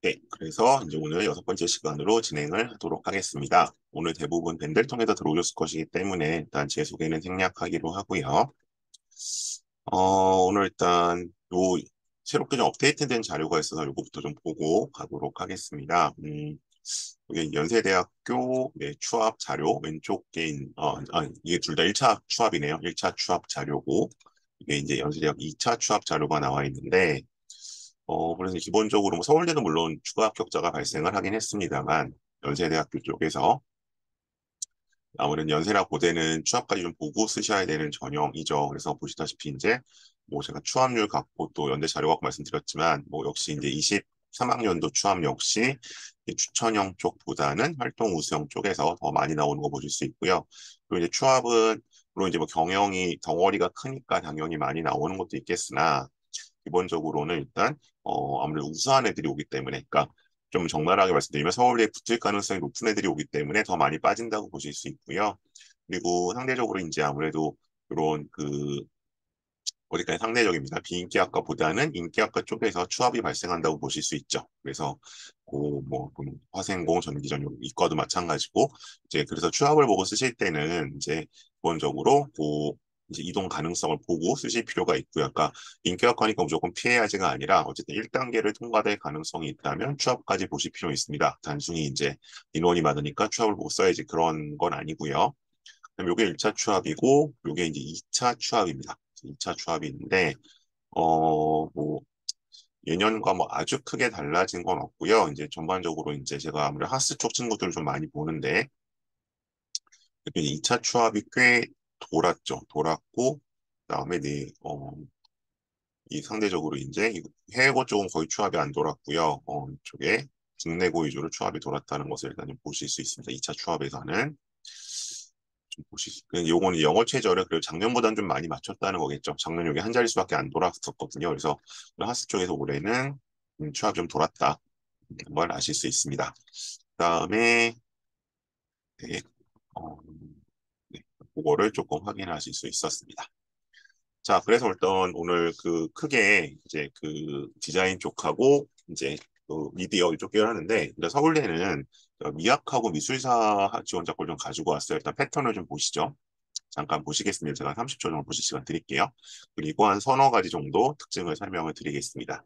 네, 그래서 이제 오늘 6번째 시간으로 진행을 하도록 하겠습니다. 오늘 대부분 밴드를 통해서 들어오셨을 것이기 때문에 일단 제 소개는 생략하기로 하고요. 오늘 일단 요 새롭게 좀 업데이트된 자료가 있어서 요거부터 좀 보고 가도록 하겠습니다. 이게 연세대학교 네, 추합 자료 왼쪽에 이게 둘 다 1차 추합이네요. 1차 추합 자료고 이게 이제 연세대학 2차 추합 자료가 나와 있는데 그래서 기본적으로 뭐 서울대는 물론 추가 합격자가 발생을 하긴 했습니다만 연세대학교 쪽에서 아무래도 연세라 고대는 추합까지 좀 보고 쓰셔야 되는 전형이죠. 그래서 보시다시피 이제 뭐 제가 추합률 갖고 또 연대 자료 갖고 말씀드렸지만 뭐 역시 이제 23학년도 추합 역시 이 추천형 쪽보다는 활동 우수형 쪽에서 더 많이 나오는 거 보실 수 있고요. 그리고 이제 추합은 물론 이제 뭐 경영이 덩어리가 크니까 당연히 많이 나오는 것도 있겠으나 기본적으로는 일단 아무래도 우수한 애들이 오기 때문에 그러니까 좀 적나라하게 말씀드리면 서울대에 붙을 가능성이 높은 애들이 오기 때문에 더 많이 빠진다고 보실 수 있고요. 그리고 상대적으로 이제 아무래도 이런 그 어디까지 상대적입니다. 비인기학과보다는 인기학과 쪽에서 추합이 발생한다고 보실 수 있죠. 그래서 그뭐 화생공, 전기전력 이과도 마찬가지고 이제 그래서 추합을 보고 쓰실 때는 이제 기본적으로 이제 이동 가능성을 보고 쓰실 필요가 있고요. 그러니까 인기학과니까 무조건 피해야지가 아니라 어쨌든 1단계를 통과될 가능성이 있다면 추합까지 보실 필요 있습니다. 단순히 이제 인원이 많으니까 추합을 못 써야지 그런 건 아니고요. 그럼 요게 1차 추합이고 요게 이제 2차 추합입니다. 2차 추합이 있는데 뭐 예년과 뭐 아주 크게 달라진 건 없고요. 이제 전반적으로 이제 제가 아무래도 하스 쪽 친구들을 좀 많이 보는데 2차 추합이 꽤 돌았죠. 돌았고 그다음에 네, 이 상대적으로 이제 해외고 쪽은 거의 추합이 안 돌았고요. 이쪽에 국내고 위주로 추합이 돌았다는 것을 일단 좀 보실 수 있습니다. 2차 추합에서는 좀 보시죠. 요거는 영어 최저를 그리고 작년보다는 좀 많이 맞췄다는 거겠죠. 작년 여기 한 자릿수밖에 안 돌았었거든요. 그래서 하스 쪽에서 올해는 추합 좀 돌았다. 걸 아실 수 있습니다. 그다음에 네, 어, 네, 그거를 조금 확인하실 수 있었습니다. 자, 그래서 일단 오늘 그 크게 이제 그 디자인 쪽하고 이제 그 미디어 이쪽 계열하는데 서울대는 미학하고 미술사 지원자 걸 좀 가지고 왔어요. 일단 패턴을 좀 보시죠. 잠깐 보시겠습니다. 제가 30초 정도 보실 시간 드릴게요. 그리고 한 서너 가지 정도 특징을 설명을 드리겠습니다.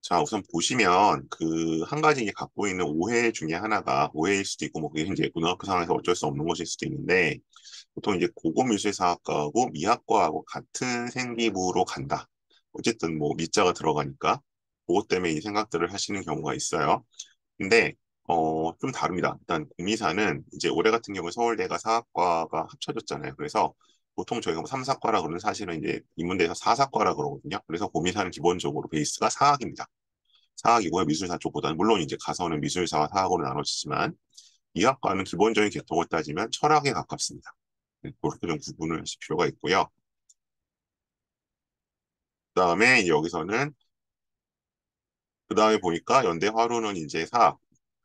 자, 우선 보시면 그 한 가지 이제 갖고 있는 오해 중에 하나가 오해일 수도 있고 뭐 그게 이제 고등학교 상황에서 어쩔 수 없는 것일 수도 있는데 보통 이제 고고미술사학과하고 미학과하고 같은 생기부로 간다. 어쨌든 뭐 미자가 들어가니까 그것 때문에 이 생각들을 하시는 경우가 있어요. 근데 좀 다릅니다. 일단 공미사는 이제 올해 같은 경우에 서울대가 사학과가 합쳐졌잖아요. 그래서 보통 저희가 뭐 삼사과라 그러는 사실은 이제 인문대에서 사사과라 그러거든요. 그래서 공미사는 기본적으로 베이스가 사학입니다. 사학이고요. 미술사 쪽보다는 물론 이제 가서는 미술사와 사학으로 나눠지지만 이학과는 기본적인 계통을 따지면 철학에 가깝습니다. 네, 그렇게 좀 구분을 하실 필요가 있고요. 그다음에 여기서는 그다음에 보니까 연대 화로는 이제 사학,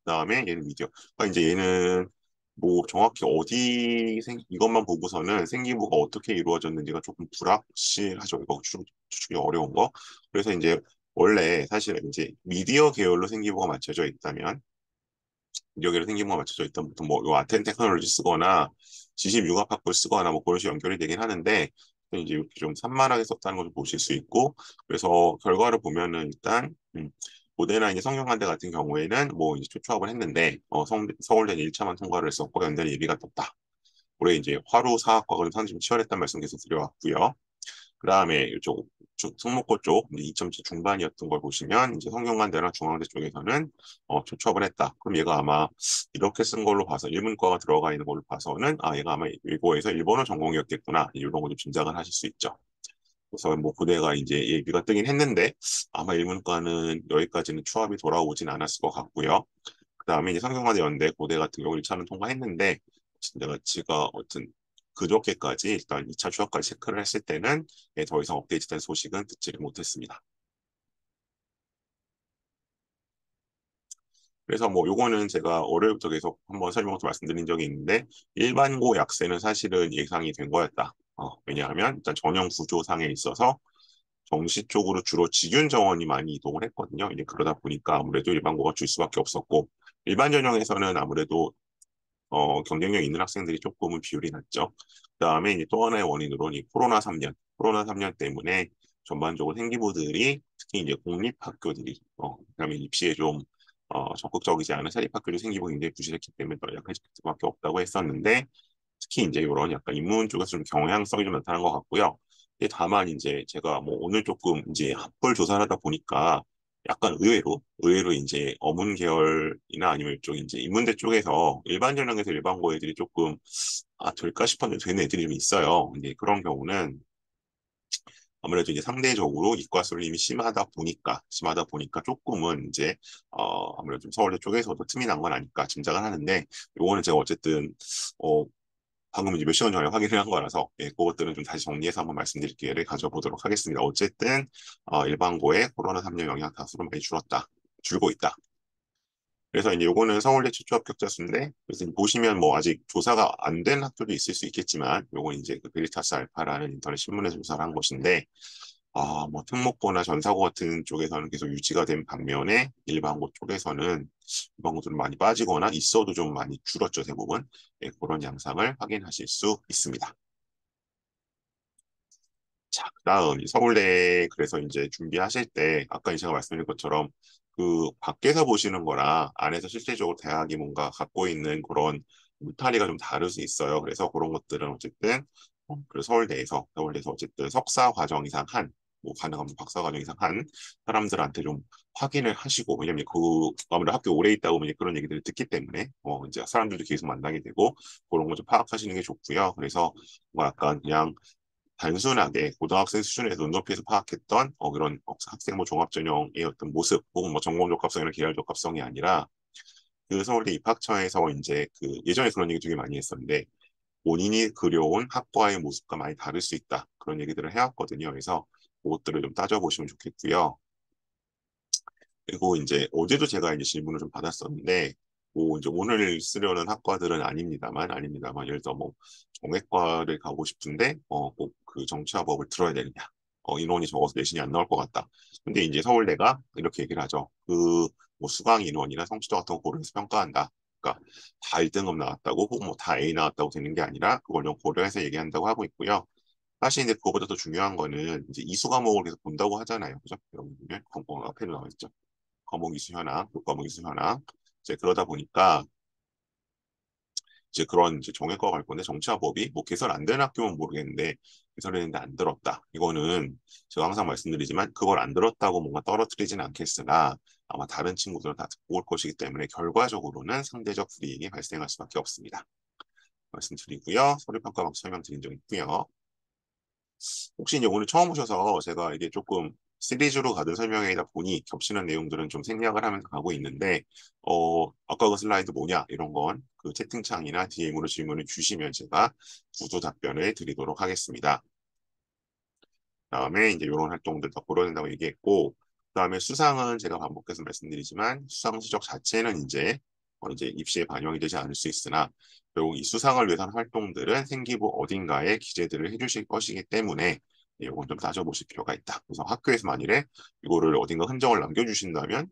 그다음에 얘는 미디어. 그러니까 이제 얘는 뭐 정확히 어디 이것만 보고서는 생기부가 어떻게 이루어졌는지가 조금 불확실하죠. 이거 추측이 어려운 거. 그래서 이제 원래 사실은 이제 미디어 계열로 생기부가 맞춰져 있다면 여기로 생기부가 맞춰져 있던 보통 뭐요 아텐 테크놀로지 쓰거나 지식 융합학부 쓰거나 뭐 그런 식으로 연결이 되긴 하는데 이제 이렇게 좀 산만하게 썼다는 걸 보실 수 있고 그래서 결과를 보면은 일단 고대나 이제 성균관대 같은 경우에는 뭐 이제 초추합을 했는데 서울대는 1차만 통과를 했었고 연대는 예비가 떴다. 올해 이제 화로 사학과가 상당히 좀 치열했다는 말씀 계속 드려왔고요. 그다음에 이쪽 성목고 쪽 이제 2.7 중반이었던 걸 보시면 이제 성균관대나 중앙대 쪽에서는 초추합을 했다. 그럼 얘가 아마 이렇게 쓴 걸로 봐서 일문과가 들어가 있는 걸로 봐서는 아 얘가 아마 일고에서 일본어 전공이었겠구나 이런 거 좀 짐작을 하실 수 있죠. 그래서 뭐 고대가 이제 예비가 뜨긴 했는데 아마 일문과는 여기까지는 추합이 돌아오진 않았을 것 같고요. 그다음에 이제 성균관대 연대 고대 같은 경우 1차는 통과했는데 내가 지가 어떤 그저께까지 일단 2차 추합까지 체크를 했을 때는 더 이상 업데이트된 소식은 듣지를 못했습니다. 그래서 뭐 요거는 제가 월요일부터 계속 한번 설명을 말씀드린 적이 있는데 일반고 약세는 사실은 예상이 된 거였다. 왜냐하면 일단 전형 구조상에 있어서 정시 쪽으로 주로 직윤 정원이 많이 이동을 했거든요. 이제 그러다 보니까 아무래도 일반고가 줄 수밖에 없었고 일반 전형에서는 아무래도 경쟁력 있는 학생들이 조금은 비율이 낮죠. 그다음에 이제 또 하나의 원인으로는 이 코로나 3년 때문에 전반적으로 생기부들이 특히 이제 공립학교들이 그다음에 입시에 좀 적극적이지 않은 사립학교들 생기부 굉장히 부실했기 때문에 더 약해질 수밖에 없다고 했었는데 특히 이제 이런 약간 인문 쪽에서 좀 경향성이 좀 나타난 것 같고요. 다만 이제 제가 뭐 오늘 조금 이제 학벌 조사를 하다 보니까 약간 의외로 이제 어문 계열이나 아니면 이쪽 이제 인문대 쪽에서 일반 전형에서 일반고 애들이 조금 될까 싶었는데 되는 애들이 좀 있어요. 이제 그런 경우는 아무래도 이제 상대적으로 이과 쏠림이 심하다 보니까 조금은 이제 아무래도 좀 서울대 쪽에서도 틈이 난 건 아닐까 짐작을 하는데 요거는 제가 어쨌든 어 방금 이제 몇 시간 전에 확인을 한 거라서 그것들은 좀 다시 정리해서 한번 말씀드릴 기회를 가져보도록 하겠습니다. 어쨌든 일반고의 코로나 3년 영향 다수로 많이 줄고 있다. 그래서 이제 요거는 서울대 최초 합격자 수인데 그래서 보시면 뭐 아직 조사가 안 된 학교도 있을 수 있겠지만 요건 이제 그 베리타스 알파라는 인터넷 신문에서 조사를 한 것인데 뭐 특목고나 전사고 같은 쪽에서는 계속 유지가 된 반면에 일반고 쪽에서는 일반고들은 많이 빠지거나 있어도 좀 많이 줄었죠 대부분. 그런 양상을 확인하실 수 있습니다. 자, 그다음 서울대 그래서 이제 준비하실 때 아까 제가 말씀드린 것처럼 그 밖에서 보시는 거랑 안에서 실제적으로 대학이 뭔가 갖고 있는 그런 울타리가 좀 다를 수 있어요. 그래서 그런 것들은 어쨌든 그래서 서울대에서 어쨌든 석사 과정 이상 뭐 가능하면 박사 과정 이상 한 사람들한테 좀 확인을 하시고 왜냐면 그 아무래도 학교 오래 있다 보면 그런 얘기들을 듣기 때문에 이제 사람들도 계속 만나게 되고 그런 거 좀 파악하시는 게 좋고요. 그래서 뭐 약간 그냥 단순하게 고등학생 수준에서 눈높이에서 파악했던 그런 학생 뭐 종합전형의 어떤 모습 혹은 뭐 전공 적합성이나 계열 적합성이 아니라 그 서울대 입학처에서 이제 그 예전에 그런 얘기 되게 많이 했었는데 본인이 그려온 학과의 모습과 많이 다를 수 있다 그런 얘기들을 해왔거든요. 그래서 그것들을 좀 따져보시면 좋겠고요. 그리고 이제 어제도 제가 이제 질문을 좀 받았었는데, 뭐 이제 오늘 쓰려는 학과들은 아닙니다만, 예를 들어 뭐 정외과를 가고 싶은데, 꼭 그 정치화법을 들어야 되느냐, 인원이 적어서 내신이 안 나올 것 같다. 근데 이제 서울대가 이렇게 얘기를 하죠. 뭐 수강 인원이나 성취도 같은 거 고려해서 평가한다. 그러니까 다 1등급 나왔다고, 혹은 뭐 다 A 나왔다고 되는 게 아니라 그걸 좀 고려해서 얘기한다고 하고 있고요. 사실 이제 그거보다 더 중요한 거는 이제 이수 과목을 계속 본다고 하잖아요. 그죠? 여러분 보면 앞에도 나와 있죠. 과목 이수 현황, 교과목 이수 현황. 이제 그러다 보니까 이제 그런 이제 정외과 갈 건데 정치화법이 뭐 개설 안 되는 학교면 모르겠는데 개설했는데 안 들었다. 이거는 제가 항상 말씀드리지만 그걸 안 들었다고 뭔가 떨어뜨리진 않겠으나 아마 다른 친구들은 다 듣고 올 것이기 때문에 결과적으로는 상대적 불이익이 발생할 수밖에 없습니다. 말씀드리고요. 서류평가 막 설명드린 적 있고요. 혹시 이제 오늘 처음 오셔서 제가 이게 조금 시리즈로 가든 설명회이다 보니 겹치는 내용들은 좀 생략을 하면서 가고 있는데, 아까 그 슬라이드 뭐냐, 이런 건 그 채팅창이나 DM으로 질문을 주시면 제가 구조 답변을 드리도록 하겠습니다. 다음에 이제 이런 활동들 다 고려야 된다고 얘기했고, 그다음에 수상은 제가 반복해서 말씀드리지만 수상 수적 자체는 이제 입시에 반영이 되지 않을 수 있으나 결국 이 수상을 위한 활동들은 생기부 어딘가에 기재들을 해주실 것이기 때문에 이건 좀 따져보실 필요가 있다. 그래서 학교에서 만일에 이거를 어딘가 흔적을 남겨주신다면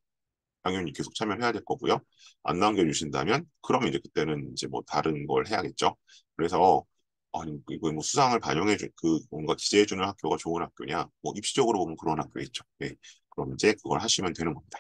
당연히 계속 참여해야 될 거고요. 안 남겨주신다면 그러면 이제 그때는 이제 뭐 다른 걸 해야겠죠. 그래서 아니 이거 뭐 수상을 반영해줄 그 뭔가 기재해주는 학교가 좋은 학교냐? 뭐 입시적으로 보면 그런 학교 있죠. 네. 그럼 이제 그걸 하시면 되는 겁니다.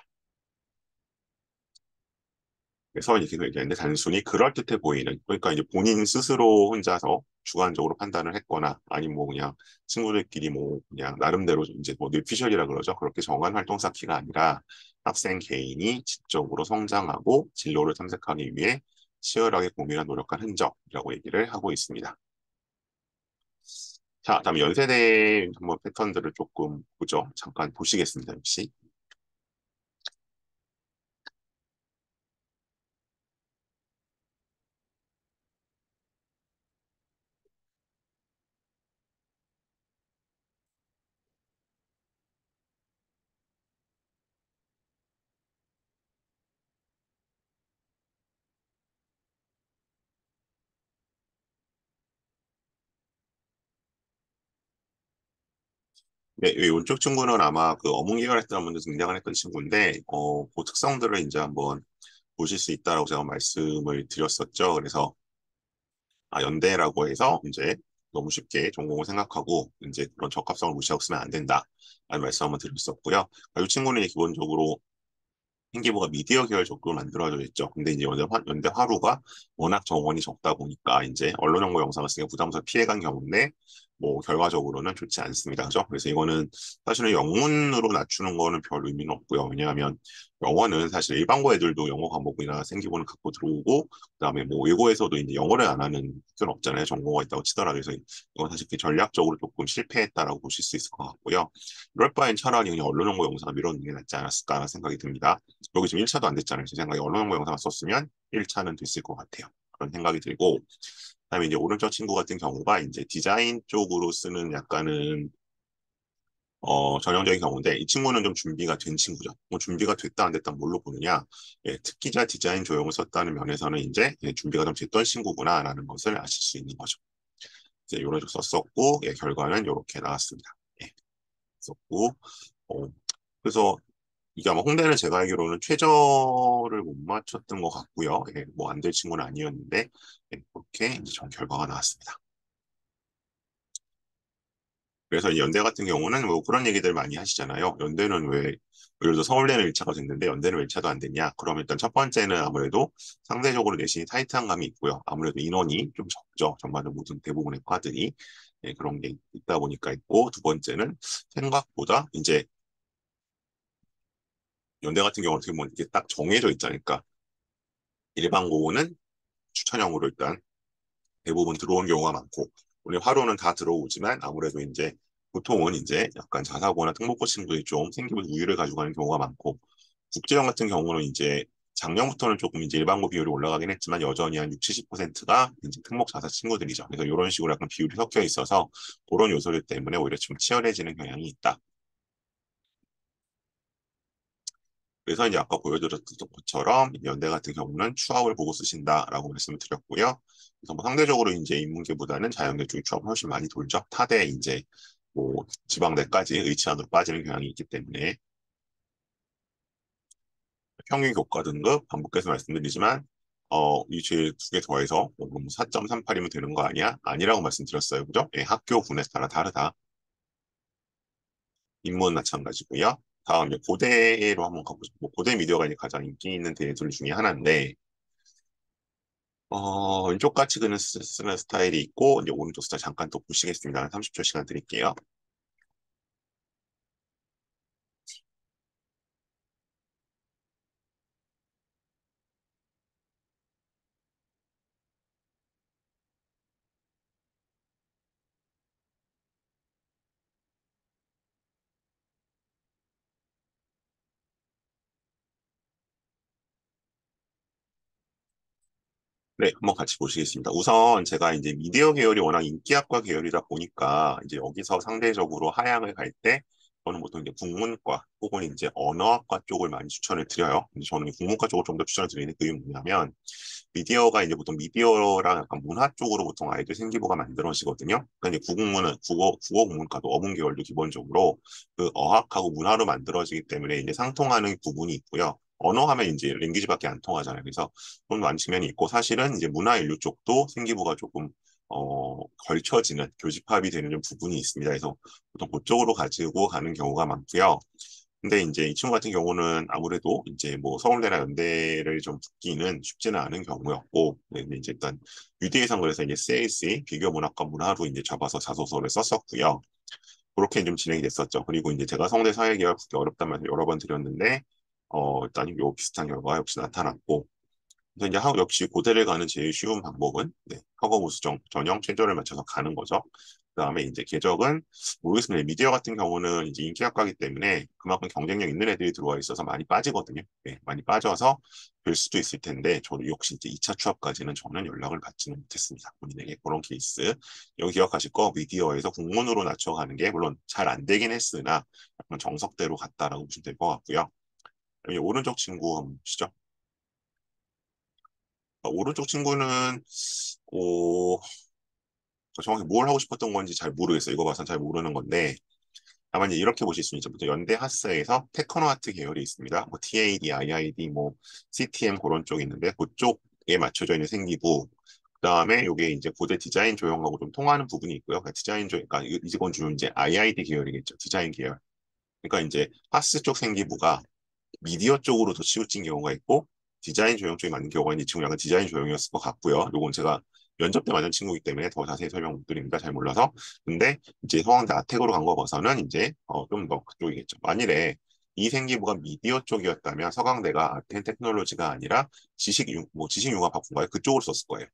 그래서 이렇게 얘기하는데 단순히 그럴듯해 보이는 그러니까 이제 본인 스스로 혼자서 주관적으로 판단을 했거나 아니면 뭐 그냥 친구들끼리 뭐 그냥 나름대로 이제 뭐 뇌피셜이라 그러죠. 그렇게 정한 활동 쌓기가 아니라 학생 개인이 지적으로 성장하고 진로를 탐색하기 위해 치열하게 고민한 노력한 흔적이라고 얘기를 하고 있습니다. 자, 다음 연세대 한번 패턴들을 조금 보죠. 잠깐 보시겠습니다, 역시. 네, 이 오른쪽 친구는 아마 그 어문계열 했던 분들 등장을 했던 친구인데, 그 특성들을 이제 한번 보실 수 있다라고 제가 말씀을 드렸었죠. 그래서, 연대라고 해서 이제 너무 쉽게 전공을 생각하고, 이제 그런 적합성을 무시하고 쓰면 안 된다. 라는 말씀 한번 드렸었고요. 이 친구는 이제 기본적으로 생기부가 미디어 계열 쪽으로 만들어져 있죠. 근데 이제 연대 화루가 워낙 정원이 적다 보니까 이제 언론 정보 영상을 쓰기가 부담스러워 피해간 경우인데 뭐 결과적으로는 좋지 않습니다. 그죠? 그래서 이거는 사실은 영문으로 낮추는 거는 별 의미는 없고요. 왜냐하면 영어는 사실 일반고 애들도 영어 과목이나 생기부는 갖고 들어오고 그다음에 뭐 외고에서도 이제 영어를 안 하는 학교는 없잖아요. 전공가 있다고 치더라도. 그래서 이건 사실 전략적으로 조금 실패했다라고 보실 수 있을 것 같고요. 이럴 바엔 차라리 그냥 언론 정보 영상을 밀어넣는 게 낫지 않았을까 생각이 듭니다. 여기 지금 1차도 안 됐잖아요. 제 생각에 언론 홍보 영상을 썼으면 1차는 됐을 것 같아요. 그런 생각이 들고, 그다음에 이제 오른쪽 친구 같은 경우가 이제 디자인 쪽으로 쓰는 약간은 전형적인 경우인데 이 친구는 좀 준비가 된 친구죠. 뭐 준비가 됐다 안 됐다 뭘로 보느냐? 예, 특기자 디자인 조형을 썼다는 면에서는 이제 준비가 좀 됐던 친구구나라는 것을 아실 수 있는 거죠. 이제 이런 식으로 썼었고 예, 결과는 이렇게 나왔습니다. 예, 썼고 그래서 이게 아마 홍대는 제가 알기로는 최저를 못 맞췄던 것 같고요. 예, 뭐 안 될 친구는 아니었는데 예, 그렇게 이제 전 결과가 나왔습니다. 그래서 이 연대 같은 경우는 뭐 그런 얘기들 많이 하시잖아요. 연대는 왜 예를 들어 서울대는 1차가 됐는데 연대는 왜 1차도 안 됐냐? 그러면 일단 첫 번째는 아무래도 상대적으로 내신이 타이트한 감이 있고요. 아무래도 인원이 좀 적죠. 전반적으로 모든 대부분의 과들이 예, 그런 게 있다 보니까 있고 두 번째는 생각보다 이제 연대 같은 경우는 어떻게 보면 이게 딱 정해져 있잖아요. 그러니까 일반 고는 추천형으로 일단 대부분 들어온 경우가 많고, 우리 화로는 다 들어오지만 아무래도 이제 보통은 이제 약간 자사고나 특목고 친구들이 좀 생기부 우위를 가지고 가는 경우가 많고, 국제형 같은 경우는 이제 작년부터는 조금 이제 일반고 비율이 올라가긴 했지만 여전히 한 6, 70%가 이제 특목 자사 친구들이죠. 그래서 이런 식으로 약간 비율이 섞여 있어서 그런 요소들 때문에 오히려 좀 치열해지는 경향이 있다. 그래서 이제 아까 보여드렸던 것처럼 연대 같은 경우는 추합을 보고 쓰신다라고 말씀을 드렸고요. 그래서 뭐 상대적으로 이제 인문계보다는 자연계 쪽이 추합이 훨씬 많이 돌죠. 타대 이제 뭐 지방대까지 의치안으로 빠지는 경향이 있기 때문에 평균 교과 등급 반복해서 말씀드리지만 이죄 두개 더해서 뭐 4.38이면 되는 거 아니야? 아니라고 말씀드렸어요. 그죠? 예, 학교 군에 따라 다르다. 인문 마찬가지고요. 다음 이제 고대로 한번 가보죠. 뭐 고대 미디어가 이제 가장 인기 있는 대들 중에 하나인데 왼쪽 같이 그는 쓰는 스타일이 있고, 이제 오른쪽 스타일 잠깐 또 보시겠습니다. 한 30초 시간 드릴게요. 네, 한번 같이 보시겠습니다. 우선 제가 이제 미디어 계열이 워낙 인기학과 계열이다 보니까 이제 여기서 상대적으로 하향을 갈 때 저는 보통 이제 국문과 혹은 이제 언어학과 쪽을 많이 추천을 드려요. 근데 저는 국문과 쪽을 좀 더 추천을 드리는 게 뭐냐면 미디어가 이제 보통 미디어랑 약간 문화 쪽으로 보통 아이들 생기부가 만들어지거든요. 그러니까 이제 국문은 국어 국문과도 어문 계열도 기본적으로 그 어학하고 문화로 만들어지기 때문에 이제 상통하는 부분이 있고요. 언어 하면 이제 랭귀지밖에 안 통하잖아요. 그래서 그런 많은 측면이 있고 사실은 이제 문화 인류 쪽도 생기부가 조금 걸쳐지는 교집합이 되는 좀 부분이 있습니다. 그래서 보통 그쪽으로 가지고 가는 경우가 많고요. 근데 이제 이 친구 같은 경우는 아무래도 이제 뭐 서울대나 연대를 좀 붙기는 쉽지는 않은 경우였고, 근데 이제 일단 유대에선 그래서 이제 CAC 비교 문학과 문화로 이제 잡아서 자소서를 썼었고요. 그렇게 좀 진행이 됐었죠. 그리고 이제 제가 성대 사회계열 붙기 어렵단 말을 여러 번 드렸는데, 일단 요 비슷한 결과가 역시 나타났고, 그래서 이제 역시 고대를 가는 제일 쉬운 방법은 네, 학업 우수정 전형 최저를 맞춰서 가는 거죠. 그다음에 이제 계적은 모르겠습니다. 미디어 같은 경우는 이제 인기학과이기 때문에 그만큼 경쟁력 있는 애들이 들어와 있어서 많이 빠지거든요. 네, 많이 빠져서 될 수도 있을 텐데 저도 역시 이제 2차 취업까지는 저는 연락을 받지는 못했습니다. 본인에게 그런 케이스. 여기 기억하실 거 미디어에서 국문으로 낮춰가는 게 물론 잘 안 되긴 했으나 약간 정석대로 갔다라고 보시면 될 것 같고요. 여기 오른쪽 친구 한번 보시죠. 오른쪽 친구는 어, 정확히 뭘 하고 싶었던 건지 잘 모르겠어요. 이거 봐서는 잘 모르는 건데 다만 이제 이렇게 보실 수 있죠. 보통 연대 하스에서 테크노아트 계열이 있습니다. 뭐 TAD, IID, 뭐 CTM 그런 쪽이 있는데 그쪽에 맞춰져 있는 생기부. 그다음에 이게 이제 고대 디자인 조형하고 좀 통하는 부분이 있고요. 그러니까 디자인 조, 그러니까 이건 주로 이제 IID 계열이겠죠. 디자인 계열. 그러니까 이제 하스 쪽 생기부가 미디어 쪽으로 더 치우친 경우가 있고 디자인 조형 쪽에 맞는 경우가 있는데 이 친구 약간 디자인 조형이었을 것 같고요. 요건 제가 면접 때 맞은 친구이기 때문에 더 자세히 설명 못 드립니다. 잘 몰라서. 근데 이제 서강대 아택으로 간 거 봐서는 이제 좀 더 그쪽이겠죠. 만일에 이 생기부가 미디어 쪽이었다면 서강대가 아텐 테크놀로지가 아니라 뭐 지식융합학부인가요? 그쪽으로 썼을 거예요.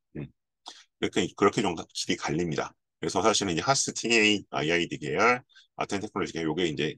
그렇게 좀 길이 갈립니다. 그래서 사실은 이제 하스 TA, IID 계열, 아텐 테크놀로지 계열, 요게 이제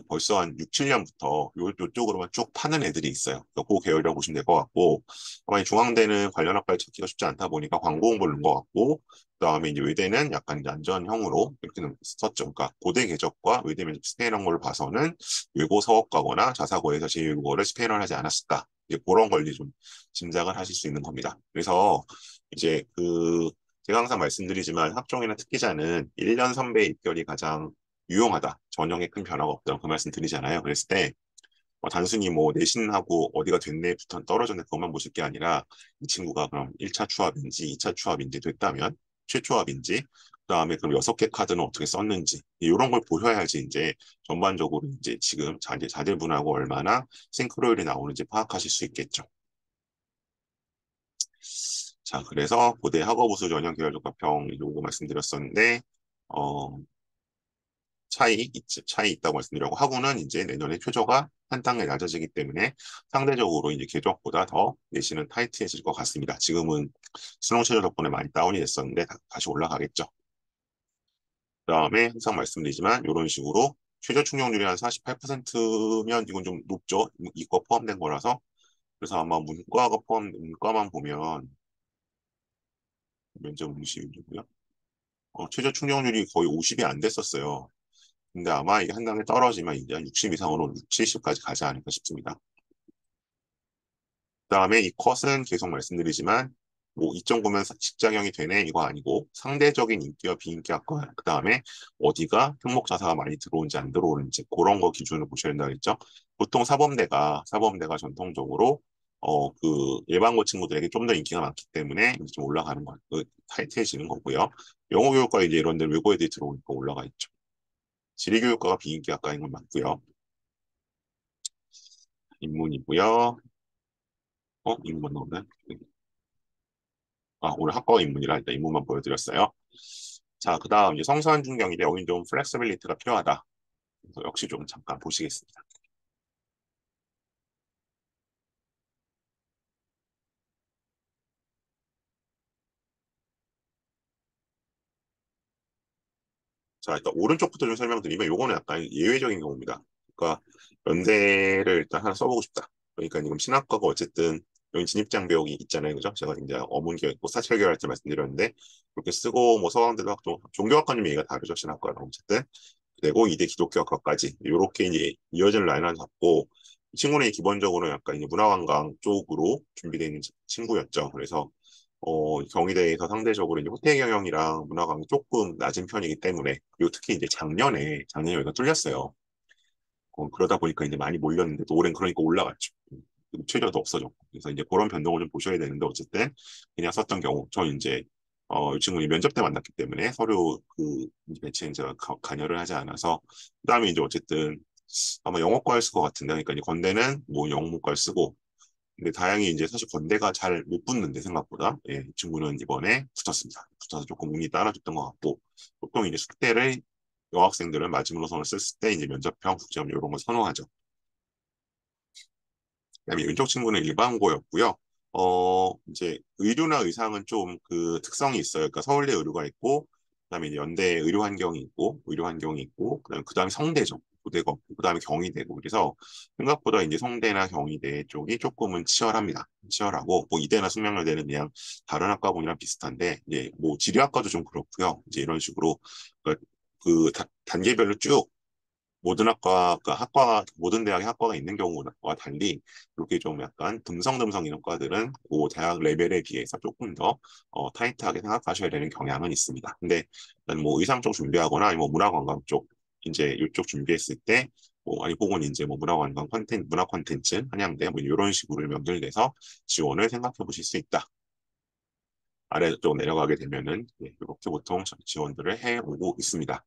벌써 한 6, 7년부터 요쪽으로만 쭉 파는 애들이 있어요. 그 계열이라고 보시면 될 것 같고, 아마 중앙대는 관련 학과를 찾기가 쉽지 않다 보니까 광고 공부를 넣은 것 같고, 그다음에 이제 외대는 약간 이제 안전형으로 이렇게 썼죠. 그러니까 고대 궤적과 외대 면접 스페인어 걸 봐서는 외고 사업가거나 자사고에서 제2외국어를 스페인어를 하지 않았을까. 이제 그런 걸 이제 좀 짐작을 하실 수 있는 겁니다. 그래서 이제 제가 항상 말씀드리지만 학종이나 특기자는 1년 선배 입결이 가장 유용하다. 전형에 큰 변화가 없다. 그 말씀 드리잖아요. 그랬을 때 단순히 뭐 내신하고 어디가 됐네부터 떨어졌네 그것만 보실 게 아니라 이 친구가 그럼 1차 추합인지 2차 추합인지 됐다면 최초합인지 그다음에 그럼 6개 카드는 어떻게 썼는지 이런 걸 보셔야지 이제 전반적으로 이제 지금 자질분하고 얼마나 싱크로율이 나오는지 파악하실 수 있겠죠. 자, 그래서 고대 학업우수 전형 계열적합형 요거 말씀드렸었는데 어, 차이 있다고 말씀드리고 학우는 이제 내년에 표저가 한 단계 낮아지기 때문에 상대적으로 이제 궤적보다 더 내신은 타이트해질 것 같습니다. 지금은 수능 최저 덕분에 많이 다운이 됐었는데 다시 올라가겠죠. 그다음에 항상 말씀드리지만 이런 식으로 최저 충족률이 한 48%면 이건 좀 높죠. 이거 포함된 거라서 그래서 아마 문과만 보면 면접 응시율이고요. 최저 충족률이 거의 50이 안 됐었어요. 근데 아마 이게 한 단계 떨어지면 이제 60 이상으로 6, 70까지 가지 않을까 싶습니다. 그다음에 이 컷은 계속 말씀드리지만 뭐 2.9면 직장형이 되네 이거 아니고 상대적인 인기와 비인기학과 그다음에 어디가 특목 자사가 많이 들어오는지 안 들어오는지 그런 거 기준으로 보셔야 된다고 했죠. 보통 사범대가 전통적으로 그 일반고 친구들에게 좀 더 인기가 많기 때문에 좀 올라가는 거 타이트해지는 거고요. 영어 교육과 이제 이런 데 외고 애들이 들어오니까 올라가 있죠. 지리교육과가 비인기학과인 건 맞고요. 인문이고요. 인문 오늘 오늘 학과 인문이라 일단 인문만 보여드렸어요. 자, 그다음 이제 성수한 중경인데 여기 좀 플렉서빌리티가 필요하다. 그래서 역시 좀 잠깐 보시겠습니다. 자, 일단 오른쪽부터 좀 설명드리면 요거는 약간 예외적인 경우입니다. 그러니까 연대를 일단 하나 써보고 싶다. 그러니까 지금 신학과가 어쨌든 여기 진입장벽이 있잖아요, 그죠? 제가 이제 어문계, 뭐 사찰계열 할 때 말씀드렸는데 그렇게 쓰고 뭐 서강대도 좀 종교학과는 얘기가 다르죠, 신학과랑 어쨌든. 그리고 이대 기독교학과까지 이렇게 이제 이어지는 라인을 잡고 이 친구는 기본적으로 약간 이제 문화관광 쪽으로 준비되어 있는 친구였죠. 그래서 경희대에서 상대적으로 이제 호텔 경영이랑 문화관광 조금 낮은 편이기 때문에 그리고 특히 이제 작년에 여기가 뚫렸어요. 그러다 보니까 이제 많이 몰렸는데 또 올해는 그러니까 올라갔죠. 그리고 최저도 없어졌고 그래서 이제 그런 변동을 좀 보셔야 되는데 어쨌든 그냥 썼던 경우 저 이제 이 친구는 면접 때 만났기 때문에 서류 배치에 제가 관여를 하지 않아서 그다음에 이제 어쨌든 아마 영어과를 쓸 것 같은데 그러니까 이제 건대는 뭐 영문과를 쓰고 근데 다행히 이제 사실 건대가 잘 못 붙는데 생각보다 이 친구는 이번에 붙었습니다. 붙어서 조금 운이 따라줬던 것 같고 보통 이제 숙대를 여학생들은 마지노선을 썼을 때 이제 면접형, 국제험 이런 걸 선호하죠. 그다음에 왼쪽 친구는 일반고였고요. 이제 의료나 의상은 좀 그 특성이 있어요. 그러니까 서울대 의료가 있고, 그다음에 이제 연대 의료 환경이 있고, 그다음에 성대죠. 고대가 없고, 그다음에 경희대고. 그래서 생각보다 이제 성대나 경희대 쪽이 조금은 치열합니다. 치열하고, 뭐 이대나 숙명여대는 그냥 다른 학과군이랑 비슷한데, 이제 뭐 지리학과도 좀 그렇고요. 이제 이런 식으로 단계별로 쭉 모든 모든 대학의 학과가 있는 경우와 달리 이렇게 좀 약간 듬성듬성 이런 과들은 그 대학 레벨에 비해서 조금 더 타이트하게 생각하셔야 되는 경향은 있습니다. 근데 일단 뭐 의상 쪽 준비하거나 아니면 문화관광 쪽 이제 이쪽 준비했을 때, 뭐, 아니, 혹은 이제 뭐 문화관광 콘텐츠, 문화 콘텐츠, 한양대, 뭐 이런 식으로 연결돼서 지원을 생각해 보실 수 있다. 아래쪽 내려가게 되면은, 이렇게 보통 지원들을 해 오고 있습니다.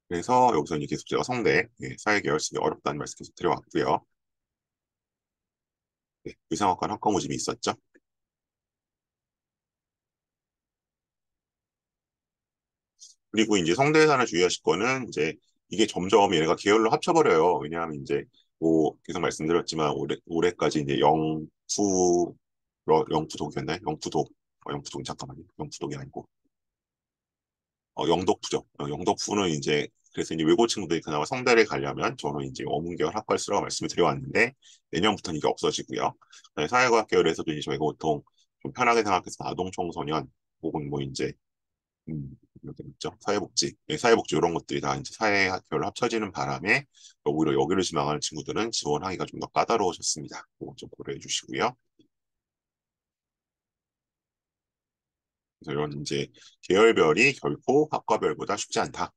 그래서 여기서 이제 계속 제가 성대, 사회계열 쓰기 어렵다는 말씀 계속 드려왔고요. 의상학과는 학과 모집이 있었죠. 그리고 이제 성대에서 는 주의하실 거는 이제 이게 점점 얘네가 계열로 합쳐버려요. 왜냐하면 이제 뭐 계속 말씀드렸지만 올해까지 이제 영푸독이었나요? 영푸독, 영푸독 잠깐만요. 영푸독이 아니고 영덕푸죠. 영덕푸는 이제 그래서 이제 외고 친구들이 그나마 성대를 가려면 저는 이제 어문계열 학과를 쓰라고 말씀을 드려왔는데 내년부터는 이게 없어지고요. 그다음에 사회과학 계열에서도 이제 저희가 보통 좀 편하게 생각해서 아동 청소년 혹은 뭐 이제 이렇게 있죠. 사회복지, 사회복지 이런 것들이 다 이제 사회학교로 합쳐지는 바람에 오히려 여기를 지망하는 친구들은 지원하기가 좀 더 까다로워졌습니다. 그거 좀 고려해 주시고요. 그래서 이런 이제 계열별이 결코 학과별보다 쉽지 않다.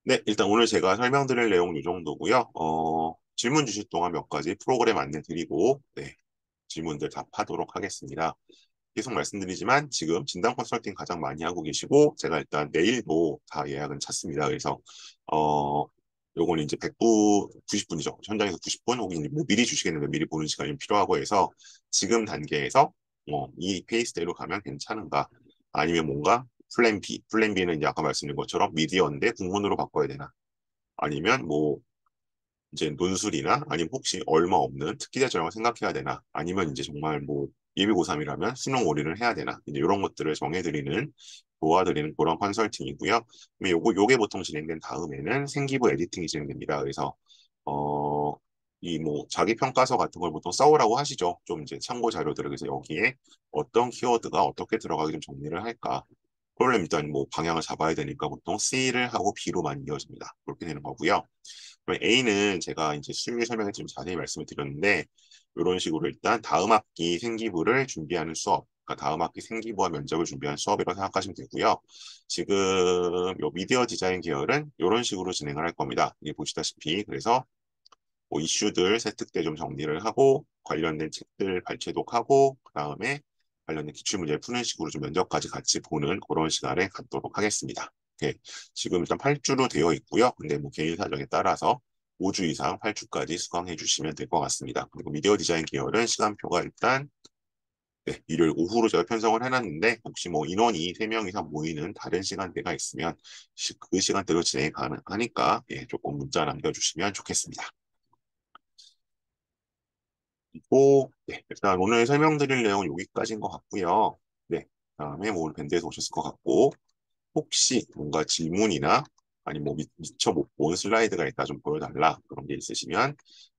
네, 일단 오늘 제가 설명드릴 내용 이 정도고요. 질문 주실 동안 몇 가지 프로그램 안내 드리고 질문들 답하도록 하겠습니다. 계속 말씀드리지만 지금 진단 컨설팅 가장 많이 하고 계시고 제가 일단 내일도 다 예약은 찼습니다. 그래서 어 요거는 이제 100분, 90분이죠. 현장에서 90분 혹은 뭐 미리 주시겠는데 미리 보는 시간이 필요하고 해서 지금 단계에서 이 페이스대로 가면 괜찮은가 아니면 뭔가 플랜 B, 플랜 B는 이제 아까 말씀드린 것처럼 미디어인데 국문으로 바꿔야 되나 아니면 뭐 이제 논술이나 아니면 혹시 얼마 없는 특기자격을 생각해야 되나 아니면 이제 정말 뭐 예비고3이라면 수능 올인을 해야 되나 이제 이런 것들을 정해드리는 도와드리는 그런 컨설팅이고요. 요게 보통 진행된 다음에는 생기부 에디팅이 진행됩니다. 그래서 이 뭐 자기 평가서 같은 걸 보통 써오라고 하시죠. 좀 이제 참고 자료들을 그래서 여기에 어떤 키워드가 어떻게 들어가게 좀 정리를 할까. 그러려면 일단 뭐 방향을 잡아야 되니까 보통 C를 하고 B로 많이 이어집니다. 그렇게 되는 거고요. 그럼 A는 제가 이제 수요 설명에 좀 자세히 말씀을 드렸는데 이런 식으로 일단 다음 학기 생기부를 준비하는 수업, 그러니까 다음 학기 생기부와 면접을 준비하는 수업이라고 생각하시면 되고요. 지금 요 미디어 디자인 계열은 이런 식으로 진행을 할 겁니다. 이게 보시다시피 그래서 뭐 이슈들 세특때 좀 정리를 하고 관련된 책들 발췌독하고 그다음에 관련된 기출문제 푸는 식으로 좀 면접까지 같이 보는 그런 시간을 갖도록 하겠습니다. 네, 지금 일단 8주로 되어 있고요. 근데 뭐 개인 사정에 따라서 5주 이상 8주까지 수강해 주시면 될 것 같습니다. 그리고 미디어 디자인 계열은 시간표가 일단 일요일 오후로 제가 편성을 해놨는데 혹시 뭐 인원이 3명 이상 모이는 다른 시간대가 있으면 그 시간대로 진행 가능하니까 조금 문자 남겨주시면 좋겠습니다. 그리고 일단 오늘 설명드릴 내용은 여기까지인 것 같고요. 다음에 뭐 오늘 밴드에서 오셨을 것 같고 혹시 뭔가 질문이나 아니 뭐 미처 못 본 슬라이드가 있다 좀 보여달라 그런 게 있으시면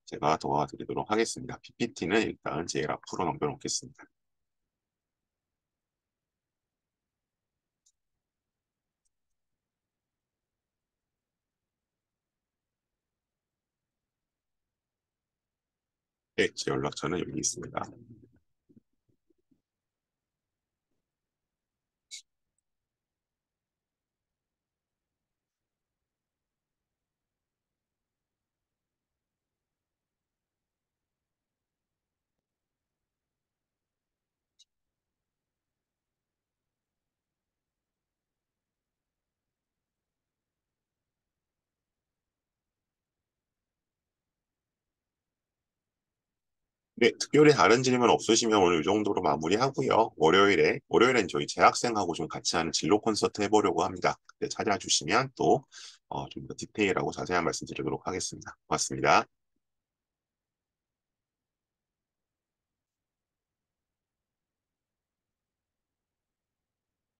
제가 도와드리도록 하겠습니다. PPT는 일단 제일 앞으로 넘겨놓겠습니다. 네, 제 연락처는 여기 있습니다. 네, 특별히 다른 질문 없으시면 오늘 이 정도로 마무리하고요. 월요일엔 저희 재학생하고 좀 같이 하는 진로 콘서트 해보려고 합니다. 그때 찾아주시면 또 좀 더 디테일하고 자세한 말씀 드리도록 하겠습니다. 고맙습니다.